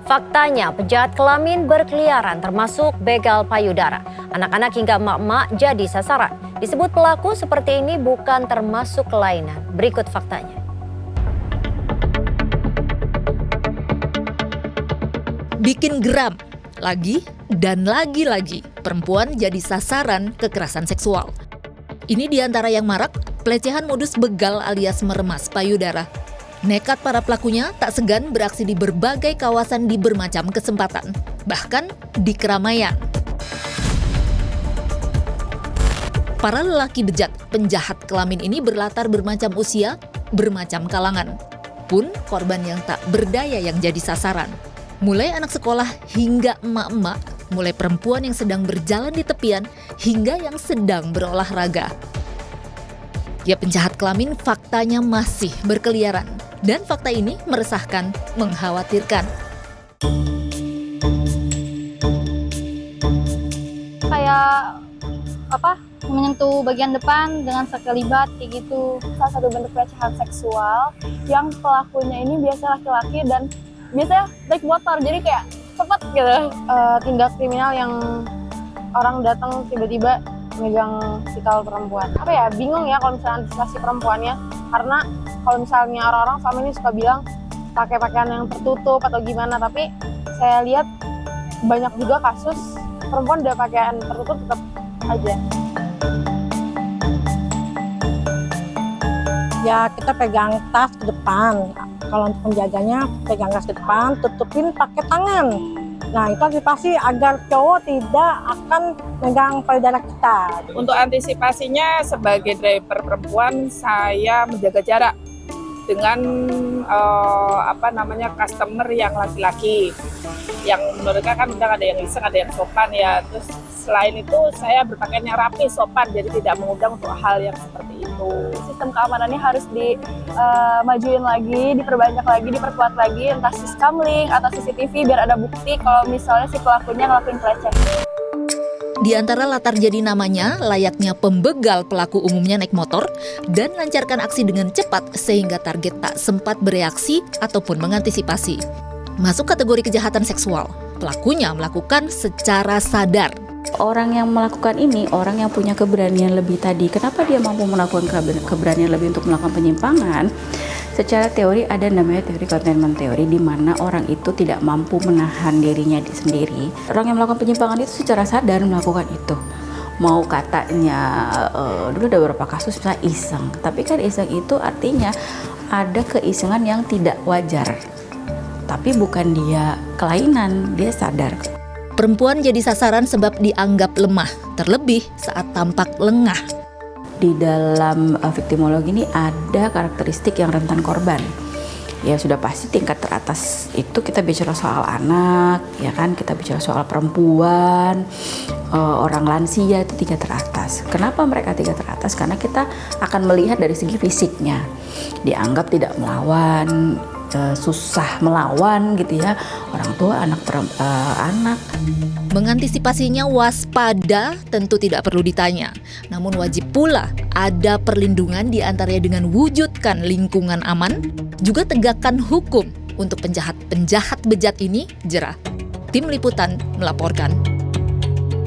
Faktanya, penjahat kelamin berkeliaran termasuk begal payudara. Anak-anak hingga emak-emak jadi sasaran. Disebut pelaku seperti ini bukan termasuk kelainan. Berikut faktanya. Bikin geram, lagi dan lagi-lagi perempuan jadi sasaran kekerasan seksual. Ini diantara yang marak, pelecehan modus begal alias meremas payudara. Nekat para pelakunya tak segan beraksi di berbagai kawasan di bermacam kesempatan, bahkan di keramaian. Para lelaki bejat, penjahat kelamin ini berlatar bermacam usia, bermacam kalangan. Pun korban yang tak berdaya yang jadi sasaran. Mulai anak sekolah hingga emak-emak, mulai perempuan yang sedang berjalan di tepian hingga yang sedang berolahraga. Ya, penjahat kelamin faktanya masih berkeliaran. Dan fakta ini meresahkan, mengkhawatirkan. Kayak menyentuh bagian depan dengan sekelibat kayak gitu. Salah satu bentuk pelecehan seksual yang pelakunya ini biasanya laki-laki dan biasanya naik motor, jadi kayak cepet gitu. Tindak kriminal yang orang datang tiba-tiba megang vital perempuan. Bingung ya kalau misalnya antisipasi perempuannya, karena kalau misalnya orang-orang selama ini suka bilang pakai pakaian yang tertutup atau gimana, tapi saya lihat banyak juga kasus perempuan udah pakaian tertutup tetap aja. Ya, kita pegang tas ke depan. Kalau untuk penjaganya pegang tas ke depan, tutupin pakai tangan. Nah, itu antisipasi agar cowok tidak akan megang payudara kita. Untuk antisipasinya sebagai driver perempuan, saya menjaga jarak dengan customer yang laki-laki. Yang menurutnya kan kadang ada yang iseng, ada yang sopan ya. Terus selain itu saya berpakaian yang rapi, sopan, jadi tidak mengundang untuk hal yang seperti itu. Sistem keamanannya harus dimajuin lagi, diperbanyak lagi, diperkuat lagi, entah siskamling atau CCTV biar ada bukti kalau misalnya si pelakunya ngelakuin pelecehan. Di antara latar jadi namanya, layaknya pembegal pelaku umumnya naik motor dan lancarkan aksi dengan cepat sehingga target tak sempat bereaksi ataupun mengantisipasi. Masuk kategori kejahatan seksual, pelakunya melakukan secara sadar. Orang yang melakukan ini, orang yang punya keberanian lebih tadi. Kenapa dia mampu melakukan keberanian lebih untuk melakukan penyimpangan? Secara teori ada namanya teori containment teori, di mana orang itu tidak mampu menahan dirinya sendiri. Orang yang melakukan penyimpangan itu secara sadar melakukan itu. Mau katanya dulu ada beberapa kasus misalnya iseng, tapi kan iseng itu artinya ada keisengan yang tidak wajar. Tapi bukan dia kelainan, dia sadar. Perempuan jadi sasaran sebab dianggap lemah, terlebih saat tampak lengah. Di dalam viktimologi ini ada karakteristik yang rentan korban. Ya sudah pasti tingkat teratas itu kita bicara soal anak, ya kan, kita bicara soal perempuan, orang lansia itu tingkat teratas. Kenapa mereka tingkat teratas? Karena kita akan melihat dari segi fisiknya. Dianggap tidak melawan, susah melawan gitu ya, orang tua, anak. Mengantisipasinya waspada tentu tidak perlu ditanya. Namun wajib pula ada perlindungan diantaranya dengan wujudkan lingkungan aman, juga tegakkan hukum untuk penjahat-penjahat bejat ini jerah. Tim Liputan melaporkan.